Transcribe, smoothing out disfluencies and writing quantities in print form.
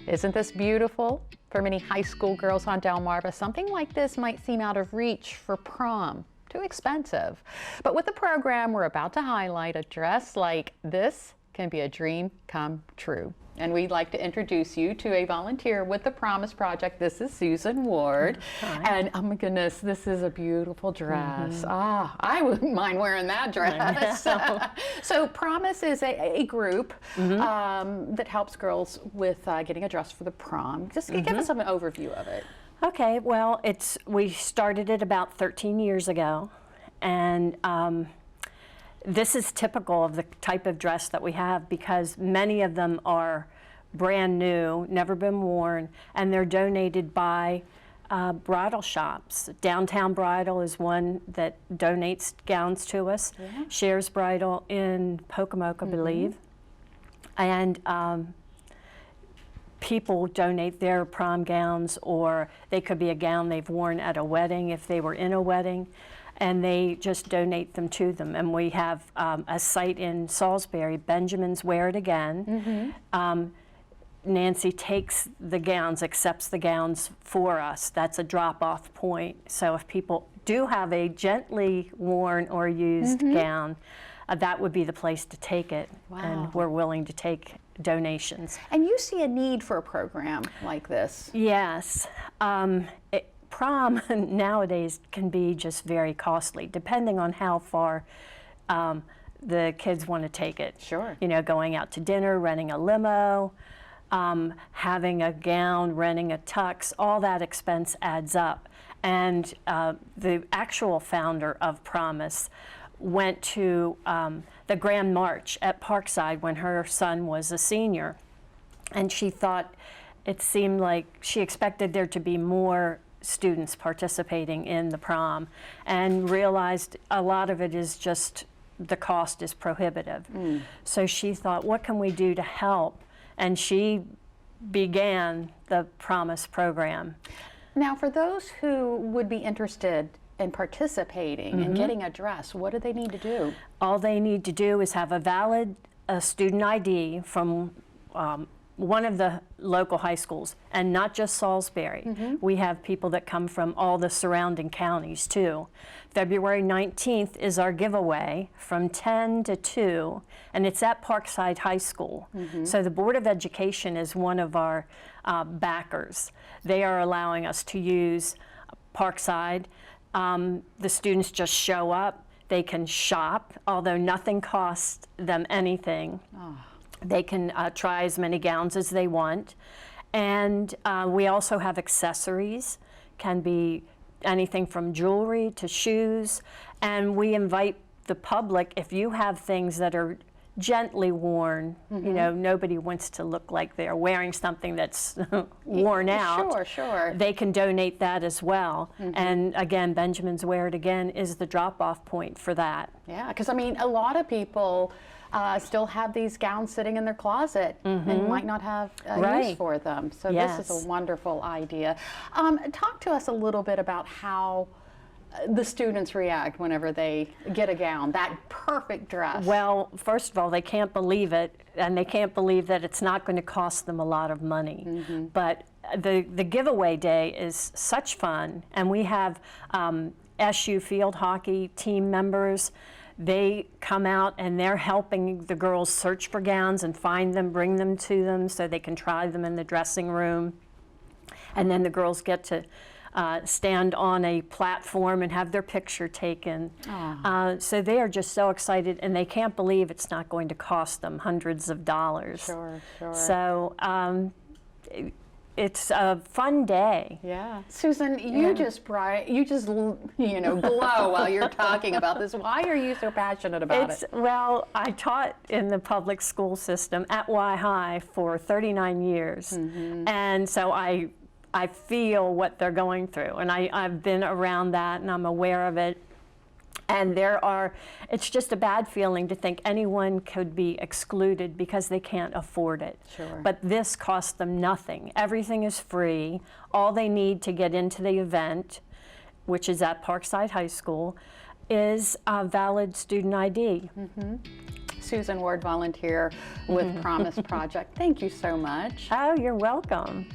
Isn't this beautiful? For many high school girls on Delmarva, something like this might seem out of reach for prom. Too expensive. But with the program we're about to highlight, a dress like this can be a dream come true. And we'd like to introduce you to a volunteer with the Promise Project. This is Susan Ward. Hi. And oh my goodness, this is a beautiful dress. I wouldn't mind wearing that dress. So Promise is a group that helps girls with getting a dress for the prom. Just give us an overview of it. Okay, well, we started it about 13 years ago, and this is typical of the type of dress that we have because many of them are brand new, never been worn, and they're donated by bridal shops. Downtown Bridal is one that donates gowns to us. Yeah. Shares Bridal in Pocomoke, I believe. And people donate their prom gowns, or they could be a gown they've worn at a wedding if they were in a wedding, and they just donate them to them. And we have a site in Salisbury, Benjamin's Wear It Again. Nancy takes the gowns, accepts the gowns for us. That's a drop-off point. So if people do have a gently worn or used gown, that would be the place to take it. Wow. And we're willing to take donations. And you see a need for a program like this? Yes. Prom nowadays can be just very costly, depending on how far the kids want to take it. Sure. You know, going out to dinner, renting a limo, having a gown, renting a tux, all that expense adds up. And the actual founder of Promise went to the Grand March at Parkside when her son was a senior. And she thought, it seemed like she expected there to be more students participating in the prom, and realized a lot of it is just the cost is prohibitive. So she thought, what can we do to help? And she began the Promise program. Now, for those who would be interested in participating and getting a dress, what do they need to do? All they need to do is have a valid student ID from one of the local high schools, and not just Salisbury. We have people that come from all the surrounding counties too. February 19th is our giveaway from 10 to 2, and it's at Parkside High School. So the Board of Education is one of our backers. They are allowing us to use Parkside. The students just show up. They can shop, although nothing costs them anything. They can try as many gowns as they want. And we also have accessories, can be anything from jewelry to shoes. And we invite the public, if you have things that are gently worn, you know, nobody wants to look like they're wearing something that's worn out. Sure, sure. They can donate that as well. And again, Benjamin's Wear It Again is the drop-off point for that. Yeah, because I mean, a lot of people still have these gowns sitting in their closet and might not have use for them. So this is a wonderful idea. Talk to us a little bit about how the students react whenever they get a gown, that perfect dress. Well, first of all, they can't believe it, and they can't believe that it's not going to cost them a lot of money. But the giveaway day is such fun, and we have SU field hockey team members. They come out and they're helping the girls search for gowns and find them, bring them to them so they can try them in the dressing room. And then the girls get to stand on a platform and have their picture taken. So they are just so excited, and they can't believe it's not going to cost them hundreds of dollars. Sure, sure. So it's a fun day. Yeah. Susan, you just you know, glow while you're talking about this. Why are you so passionate about it? Well, I taught in the public school system at Y High for 39 years. And so I feel what they're going through, and I've been around that, and I'm aware of it. And it's just a bad feeling to think anyone could be excluded because they can't afford it. Sure. But this costs them nothing. Everything is free. All they need to get into the event, which is at Parkside High School, is a valid student ID. Susan Ward, volunteer with Promise Project. Thank you so much. Oh, you're welcome.